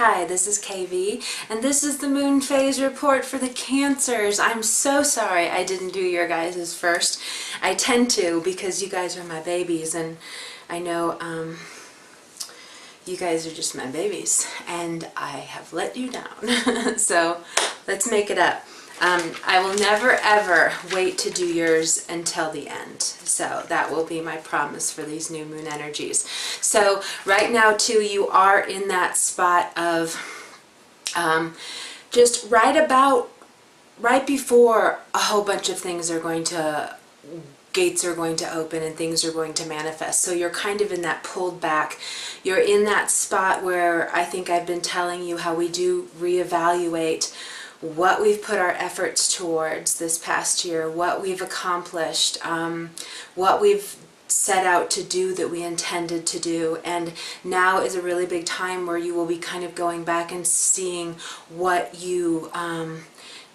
Hi, this is KV, and this is the moon phase report for the Cancers. I'm so sorry I didn't do your guys' first. I tend to because you guys are my babies, and I know you guys are just my babies, and I have let you down. So let's make it up. I will never ever wait to do yours until the end. So that will be my promise for these new moon energies. So right now too, you are in that spot of just right before a whole bunch of things are going to, gates are going to open and things are going to manifest. So you're kind of in that pulled back. You're in that spot where I think I've been telling you how we do reevaluate what we've put our efforts towards this past year, what we've accomplished, what we've set out to do that we intended to do. And now is a really big time where you will be kind of going back and seeing what you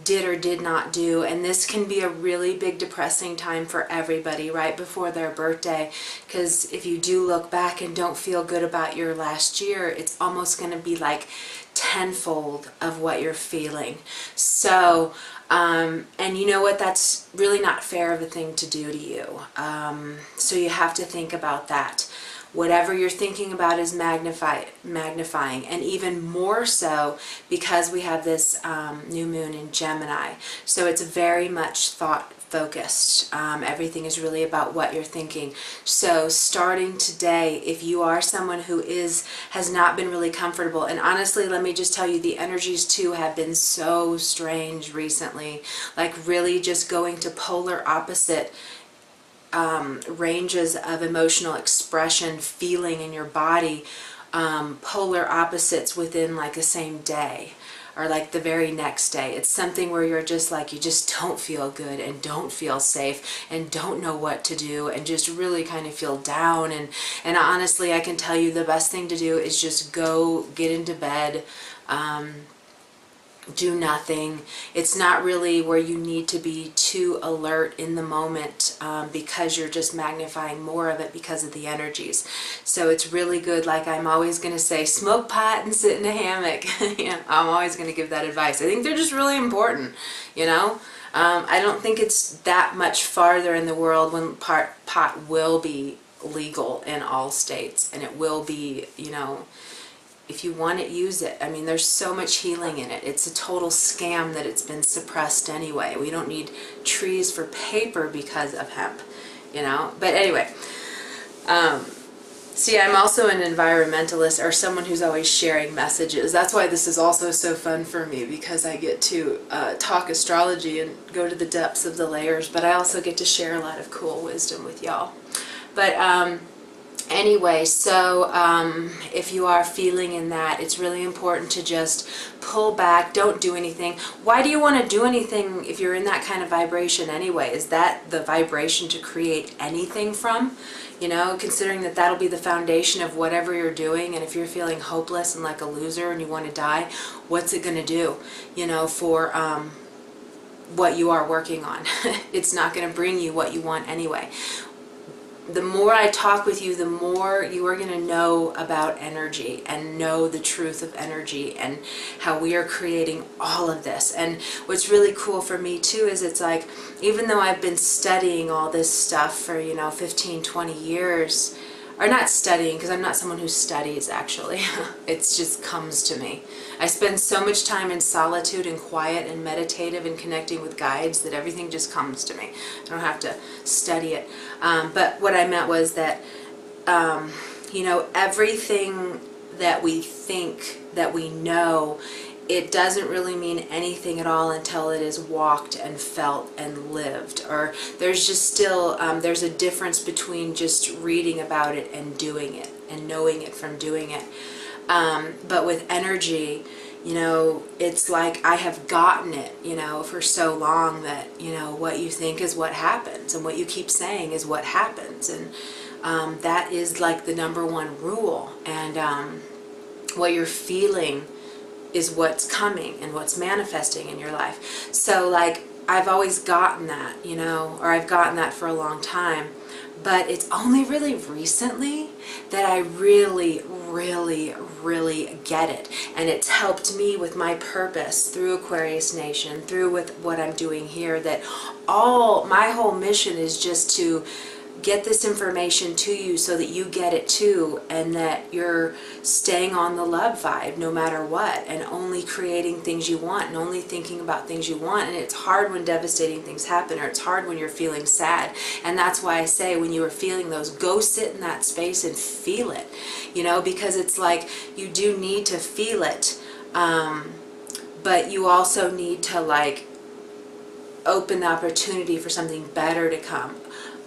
did or did not do. And this can be a really big depressing time for everybody right before their birthday, because if you do look back and don't feel good about your last year, it's almost going to be like tenfold of what you're feeling. So and you know what, that's really not fair of a thing to do to you. So you have to think about that. Whatever you're thinking about is magnifying, and even more so because we have this new moon in Gemini. So it's very much thought focused. Everything is really about what you're thinking. So starting today, if you are someone who has not been really comfortable, and honestly, let me just tell you, the energies too have been so strange recently, like really just going to polar opposite ranges of emotional expression, feeling in your body, polar opposites within like the same day or like the very next day. It's something where you're just like, you just don't feel good and don't feel safe and don't know what to do and just really kind of feel down. And honestly, I can tell you the best thing to do is just go get into bed, do nothing. It's not really where you need to be too alert in the moment, because you're just magnifying more of it because of the energies. So it's really good. Like I'm always going to say, smoke pot and sit in a hammock. You know, I'm always going to give that advice. I think they're just really important, you know. I don't think it's that much farther in the world when pot will be legal in all states, and it will be, you know, if you want it, use it. I mean, there's so much healing in it. It's a total scam that it's been suppressed anyway. We don't need trees for paper because of hemp, you know? But anyway, see, I'm also an environmentalist, or someone who's always sharing messages. That's why this is also so fun for me, because I get to talk astrology and go to the depths of the layers, but I also get to share a lot of cool wisdom with y'all. But anyway, so if you are feeling in that, it's really important to just pull back, don't do anything. Why do you want to do anything if you're in that kind of vibration anyway? Is that the vibration to create anything from? You know, considering that that'll be the foundation of whatever you're doing. And if you're feeling hopeless and like a loser and you want to die, what's it going to do, you know, for what you are working on? It's not going to bring you what you want anyway. The more I talk with you, the more you are going to know about energy and know the truth of energy and how we are creating all of this. And what's really cool for me too is it's like, even though I've been studying all this stuff for, you know, 15, 20 years, or not studying, because I'm not someone who studies actually, it just comes to me. I spend so much time in solitude and quiet and meditative and connecting with guides that everything just comes to me. I don't have to study it. But what I meant was that, you know, everything that we think that we know, it doesn't really mean anything at all until it is walked and felt and lived. Or there's just still, there's a difference between just reading about it and doing it and knowing it from doing it. But with energy, you know, it's like I have gotten it, you know, for so long that, you know, what you think is what happens, and what you keep saying is what happens. And that is like the #1 rule. And what you're feeling is what's coming and what's manifesting in your life. So like I've always gotten that, you know, or I've gotten that for a long time. But it's only really recently that I really really get it. And it's helped me with my purpose through Aquarius Nation, through with what I'm doing here, that my whole mission is just to get this information to you so that you get it too, and that you're staying on the love vibe no matter what, and only creating things you want and only thinking about things you want. And it's hard when devastating things happen, or it's hard when you're feeling sad. And that's why I say, when you are feeling those, go sit in that space and feel it, you know, because it's like you do need to feel it, but you also need to like open the opportunity for something better to come.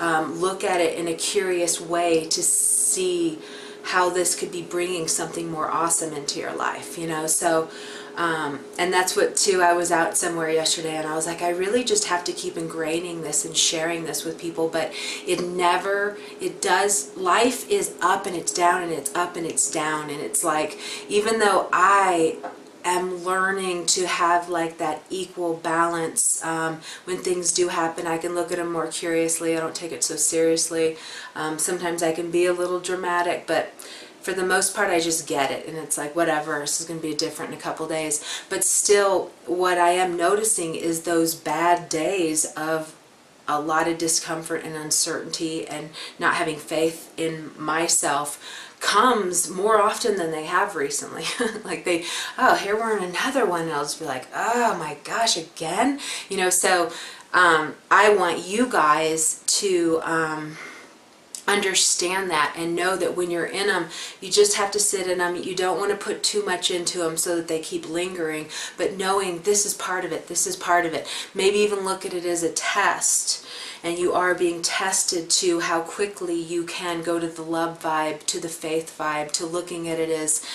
Look at it in a curious way to see how this could be bringing something more awesome into your life, you know. So and that's what too, I was out somewhere yesterday and I was like, I really just have to keep ingraining this and sharing this with people. But it does, life is up and it's down and it's up and it's down. And it's like, even though I am learning to have like that equal balance, when things do happen, I can look at them more curiously. I don't take it so seriously. Sometimes I can be a little dramatic, but for the most part I just get it, and it's like, whatever, this is going to be different in a couple days. But still, what I am noticing is those bad days of a lot of discomfort and uncertainty and not having faith in myself comes more often than they have recently. Like here we're in another one, and I'll just be like, oh my gosh, again, you know. So I want you guys to understand that and know that when you're in them, you just have to sit in them. You don't want to put too much into them so that they keep lingering, but knowing this is part of it, this is part of it. Maybe even look at it as a test, and you are being tested to how quickly you can go to the love vibe, to the faith vibe, to looking at it as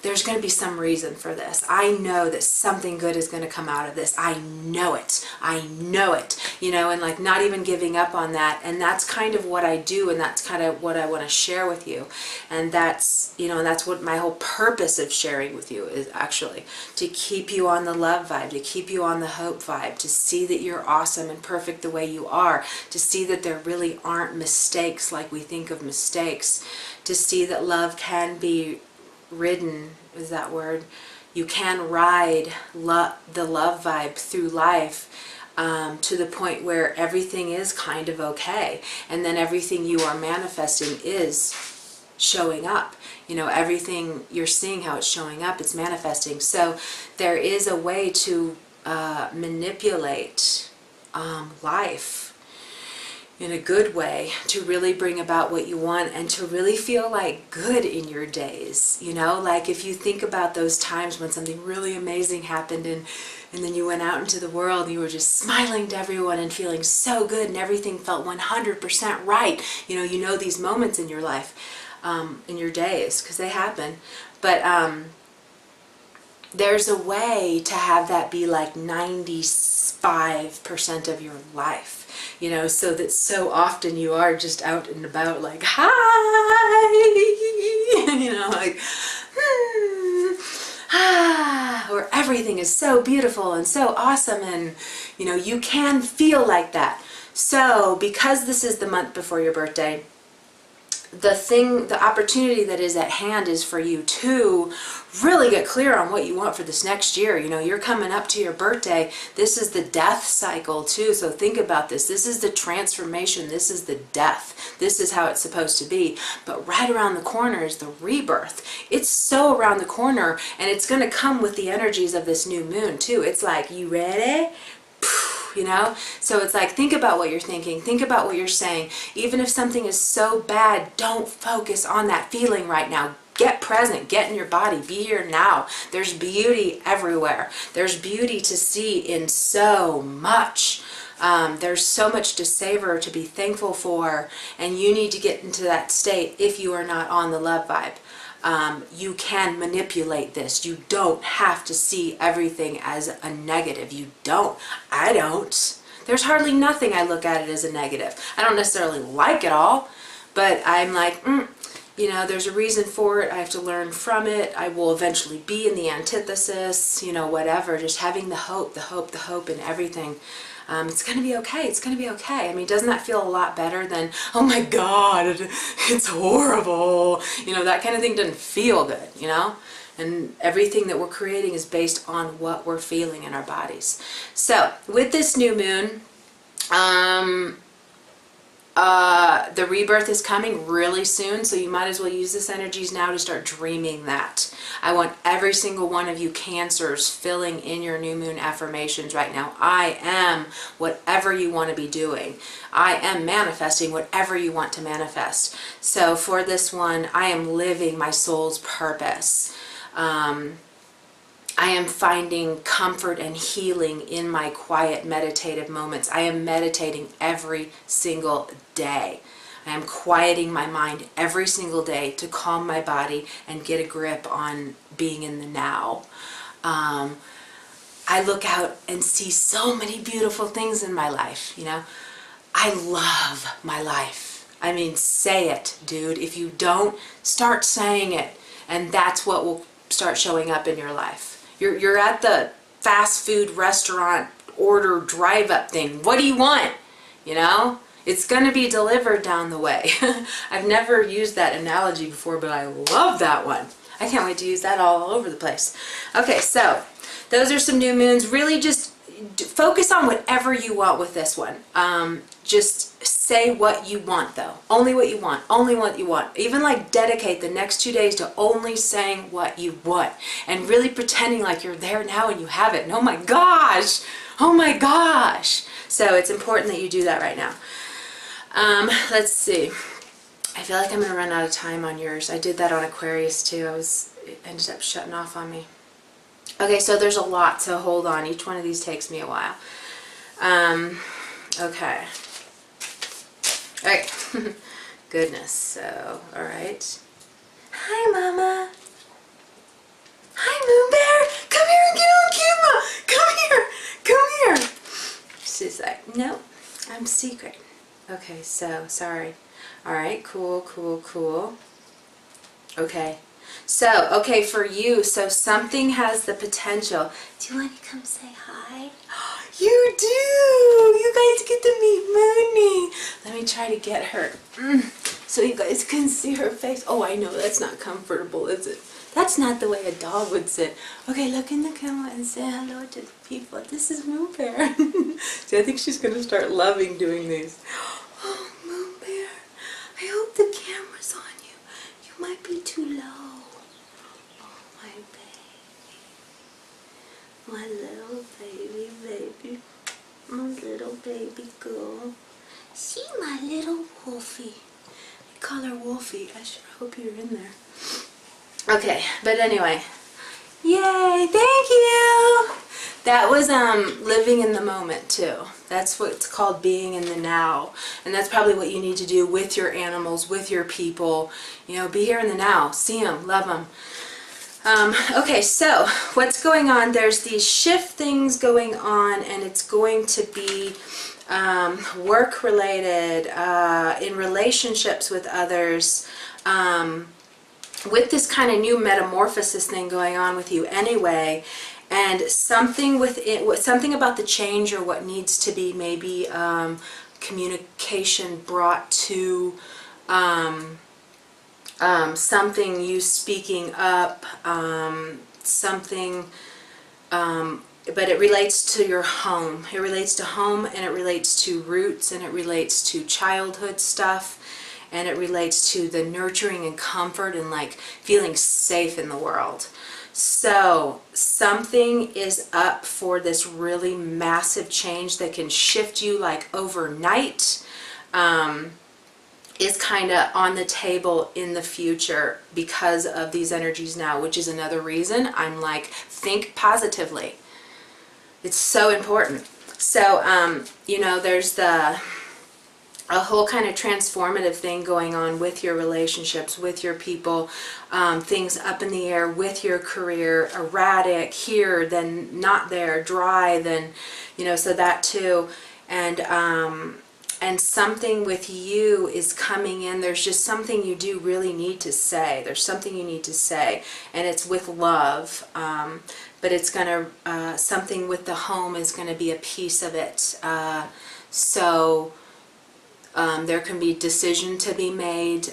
there's going to be some reason for this. I know that something good is going to come out of this. I know it. I know it. You know, and like not even giving up on that. And that's kind of what I do, and that's kind of what I want to share with you. And that's, you know, and that's what my whole purpose of sharing with you is, actually to keep you on the love vibe, to keep you on the hope vibe, to see that you're awesome and perfect the way you are, to see that there really aren't mistakes like we think of mistakes, to see that love can be ridden, is that word? You can ride the love vibe through life, to the point where everything is kind of okay, and then everything you are manifesting is showing up. You know, everything you're seeing, how it's showing up, it's manifesting. So there is a way to manipulate life in a good way, to really bring about what you want and to really feel like good in your days. You know, like if you think about those times when something really amazing happened, and then you went out into the world and you were just smiling to everyone and feeling so good and everything felt 100% right. You know these moments in your life, in your days, because they happen. But there's a way to have that be like 95% of your life. You know, so that so often you are just out and about like, hi, you know, like, where everything is so beautiful and so awesome, and, you know, you can feel like that. So, because this is the month before your birthday, the opportunity that is at hand is for you to really get clear on what you want for this next year. You know, you're coming up to your birthday. This is the death cycle too. So think about this. This is the transformation. This is the death. This is how it's supposed to be. But right around the corner is the rebirth. It's so around the corner, and it's going to come with the energies of this new moon too. It's like, you ready? You know, so it's like, think about what you're thinking, think about what you're saying. Even if something is so bad, don't focus on that feeling right now. Get present, get in your body, be here now. There's beauty everywhere. There's beauty to see in so much. There's so much to savor, to be thankful for, and you need to get into that state if you are not on the love vibe. You can manipulate this. You don't have to see everything as a negative. You don't. I don't. There's hardly nothing I look at it as a negative. I don't necessarily like it all, but I'm like, you know, there's a reason for it. I have to learn from it. I will eventually be in the antithesis, you know, whatever. Just having the hope, the hope, the hope in everything. It's going to be okay. It's going to be okay. I mean, doesn't that feel a lot better than, oh my God, it's horrible? You know, that kind of thing doesn't feel good, you know? And everything that we're creating is based on what we're feeling in our bodies. So with this new moon, the rebirth is coming really soon, so you might as well use this energies now to start dreaming that. I want every single one of you Cancers filling in your new moon affirmations right now. I am whatever you want to be doing. I am manifesting whatever you want to manifest. So for this one, I am living my soul's purpose. I am finding comfort and healing in my quiet meditative moments. I am meditating every single day. I am quieting my mind every single day to calm my body and get a grip on being in the now. I look out and see so many beautiful things in my life, you know. I love my life. I mean, say it, dude. If you don't, start saying it. And that's what will start showing up in your life. You're at the fast food restaurant order drive-up thing. What do you want? You know? It's going to be delivered down the way. I've never used that analogy before, but I love that one. I can't wait to use that all over the place. Okay, so those are some new moons. Really just focus on whatever you want with this one. Just say what you want, though. Only what you want. Only what you want. Even like dedicate the next 2 days to only saying what you want. And really pretending like you're there now and you have it. And oh my gosh! Oh my gosh! So it's important that you do that right now. Let's see. I feel like I'm going to run out of time on yours. I did that on Aquarius too. It ended up shutting off on me. Okay, so there's a lot, so hold on. Each one of these takes me a while. Okay. Alright. Goodness, so, alright. Hi, Mama. Hi, Moon Bear. Come here and get on camera. Come here. Come here. She's like, no, I'm secret. Okay, so, sorry. Alright, cool, cool, cool. Okay. So, okay, for you, so something has the potential. Do you want to come say hi? You do! You guys get to meet Mooney. Let me try to get her so you guys can see her face. Oh, I know, that's not comfortable, is it? That's not the way a dog would sit. Okay, look in the camera and say hello to the people. This is Moon Bear. See, I think she's going to start loving doing these. Oh, Moon Bear, I hope the camera's on you. You might be too low. My little baby, my little baby girl. See my little Wolfie. I call her Wolfie. I sure hope you're in there. Okay, but anyway. Yay, thank you! That was living in the moment too. That's what it's called, being in the now. And that's probably what you need to do with your animals, with your people. You know, be here in the now. See them, love them. Okay, so what's going on? There's these shift things going on, and it's going to be work related, in relationships with others, with this kind of new metamorphosis thing going on with you anyway, and something with it, something about the change or what needs to be maybe communication brought to something, you speaking up, something, but it relates to your home. It relates to home, and it relates to roots, and it relates to childhood stuff, and it relates to the nurturing and comfort and like feeling safe in the world. So something is up for this really massive change that can shift you like overnight. Is kind of on the table in the future because of these energies now, which is another reason I'm like, think positively. It's so important. So, you know, there's a whole kind of transformative thing going on with your relationships, with your people, things up in the air with your career, erratic here, then not there, dry, then, you know, so that too. And and something with you is coming in. There's just something you do really need to say. There's something you need to say, and it's with love. But it's going to, something with the home is going to be a piece of it. So there can be decision to be made.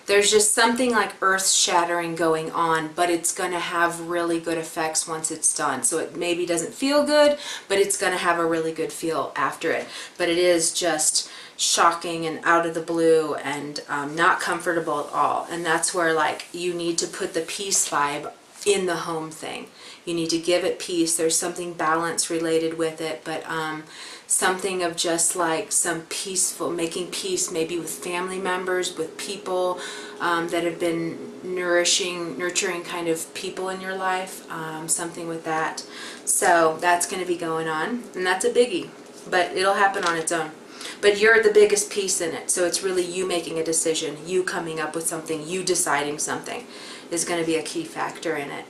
There's just something like earth-shattering going on, but it's going to have really good effects once it's done. So it maybe doesn't feel good, but it's going to have a really good feel after it. But it is just shocking and out of the blue and not comfortable at all. And that's where, like, you need to put the peace vibe in the home thing. You need to give it peace. There's something balance related with it, but something of just like some peaceful, making peace maybe with family members, with people that have been nurturing kind of people in your life, something with that. So that's going to be going on, and that's a biggie, but it'll happen on its own. But you're the biggest piece in it, so it's really you making a decision, you coming up with something, you deciding something is going to be a key factor in it.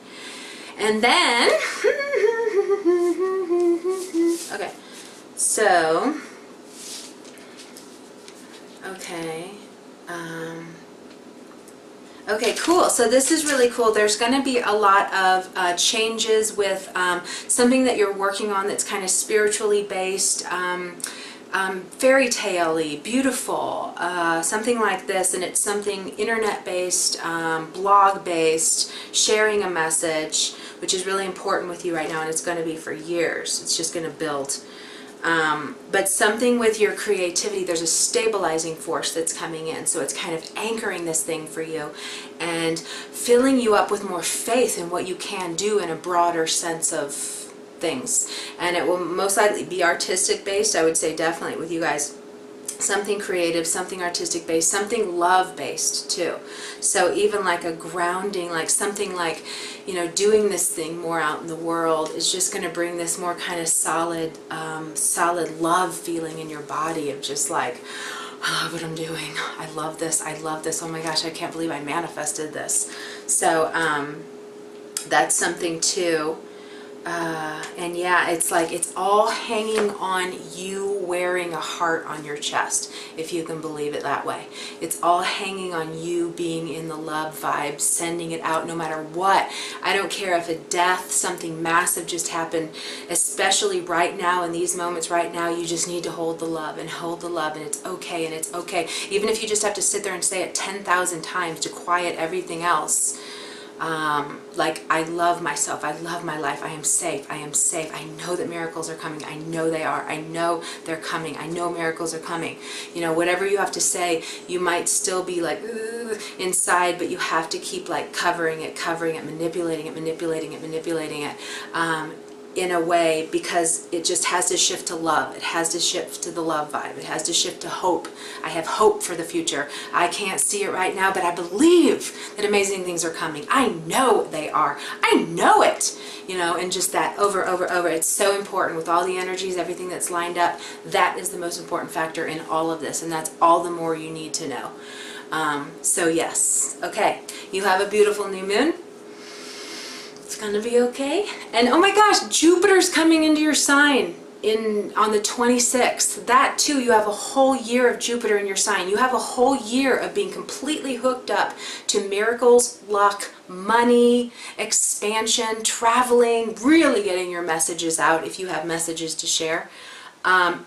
And then, okay, so, okay, okay, cool. So this is really cool. There's going to be a lot of changes with something that you're working on that's kind of spiritually based, fairy tale-y, beautiful, something like this, and it's something internet-based, blog-based, sharing a message, which is really important with you right now, and it's going to be for years. It's just going to build. But something with your creativity, there's a stabilizing force that's coming in, so it's kind of anchoring this thing for you and filling you up with more faith in what you can do in a broader sense of things. And it will most likely be artistic based. I would say definitely with you guys, something creative, something artistic based, something love based too. So even like a grounding, like something like, you know, doing this thing more out in the world is just going to bring this more kind of solid solid love feeling in your body of just like, I love what I'm doing, I love this, oh my gosh, I can't believe I manifested this. So that's something too. And yeah, it's like it's all hanging on you wearing a heart on your chest, if you can believe it that way. It's all hanging on you being in the love vibe, sending it out no matter what. I don't care if a death, something massive just happened, especially right now in these moments right now, you just need to hold the love, and it's okay, and it's okay. Even if you just have to sit there and say it 10,000 times to quiet everything else. Like, I love myself, I love my life, I am safe, I know that miracles are coming, I know they are, I know they're coming, I know miracles are coming. You know, whatever you have to say, you might still be like inside, but you have to keep like covering it, manipulating it, in a way, because it just has to shift to love. It has to shift to the love vibe. It has to shift to hope. I have hope for the future. I can't see it right now, but I believe that amazing things are coming. I know they are. I know it. You know, and just that over. It's so important with all the energies, everything that's lined up. That is the most important factor in all of this, and that's all the more you need to know. So yes. Okay. You have a beautiful new moon. It's gonna be okay. And oh my gosh, Jupiter's coming into your sign on the 26th. That too, you have a whole year of Jupiter in your sign. You have a whole year of being completely hooked up to miracles, luck, money, expansion, traveling, really getting your messages out if you have messages to share.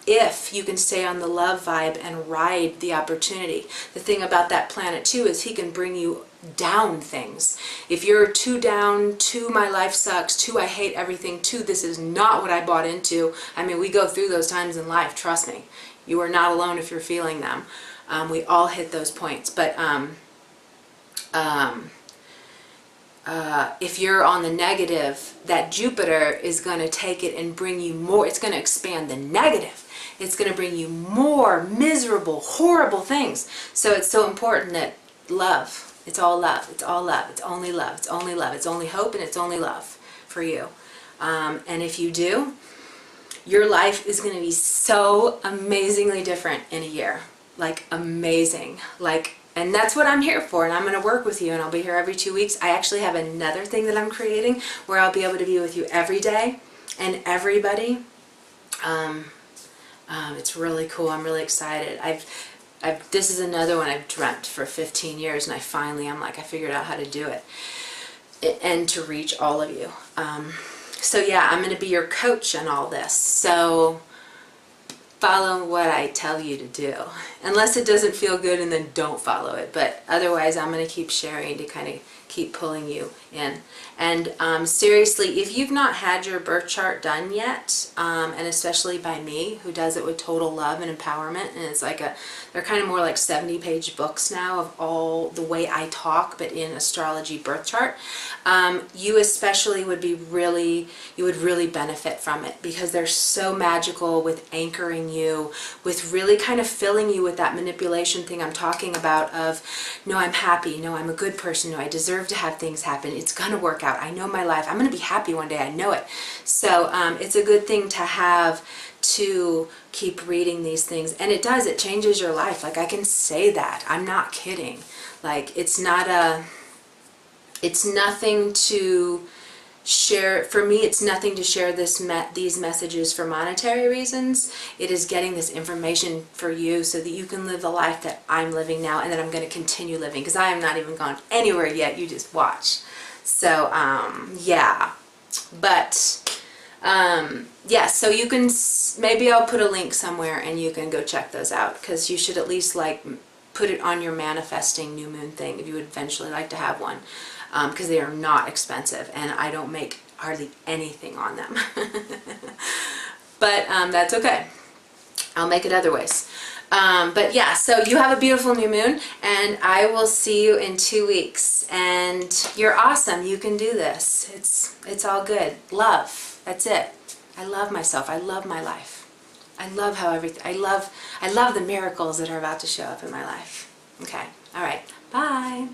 If you can stay on the love vibe and ride the opportunity. The thing about that planet too is he can bring you down things. If you're too down, too my life sucks, too I hate everything, too this is not what I bought into. I mean, we go through those times in life, trust me. You are not alone if you're feeling them. We all hit those points. But if you're on the negative, that Jupiter is going to take it and bring you more. It's going to expand the negative. It's going to bring you more miserable, horrible things. So it's so important that love, it's all love, it's all love, it's only love, it's only love, it's only hope, and it's only love for you. And if you do, your life is going to be so amazingly different in a year. Like amazing. Like, and that's what I'm here for, and I'm going to work with you, and I'll be here every 2 weeks. I actually have another thing that I'm creating where I'll be able to be with you every day, and everybody. It's really cool. I'm really excited. This is another one I've dreamt for 15 years, and I'm like, I figured out how to do it and to reach all of you. So yeah, I'm going to be your coach on all this. So follow what I tell you to do, unless it doesn't feel good, and then don't follow it. But otherwise, I'm going to keep sharing to kind of keep pulling you in. And seriously, if you've not had your birth chart done yet, and especially by me, who does it with total love and empowerment, and it's like they're kind of more like 70-page books now of all the way I talk, but in astrology birth chart, you especially would really benefit from it, because they're so magical with anchoring you, with really kind of filling you with that manipulation thing I'm talking about of, no, I'm happy, no, I'm a good person, no, I deserve to have things happen, it's gonna work out, I know my life, I'm gonna be happy one day, I know it. So it's a good thing to have, to keep reading these things, and it changes your life. Like, I can say that, I'm not kidding. Like, it's nothing to share, for me it's nothing to share these messages for monetary reasons. It is getting this information for you so that you can live the life that I'm living now, and that I'm going to continue living, because I am not even gone anywhere yet, you just watch. So yeah, but yeah, so you can, maybe I'll put a link somewhere and you can go check those out, because you should at least like put it on your manifesting new moon thing if you would eventually like to have one, because they are not expensive, and I don't make hardly anything on them. But that's okay, I'll make it other ways. But yeah, so you have a beautiful new moon, and I will see you in 2 weeks. And you're awesome. You can do this. It's all good. Love. That's it. I love myself. I love my life. I love how everything. I love the miracles that are about to show up in my life. Okay. All right. Bye.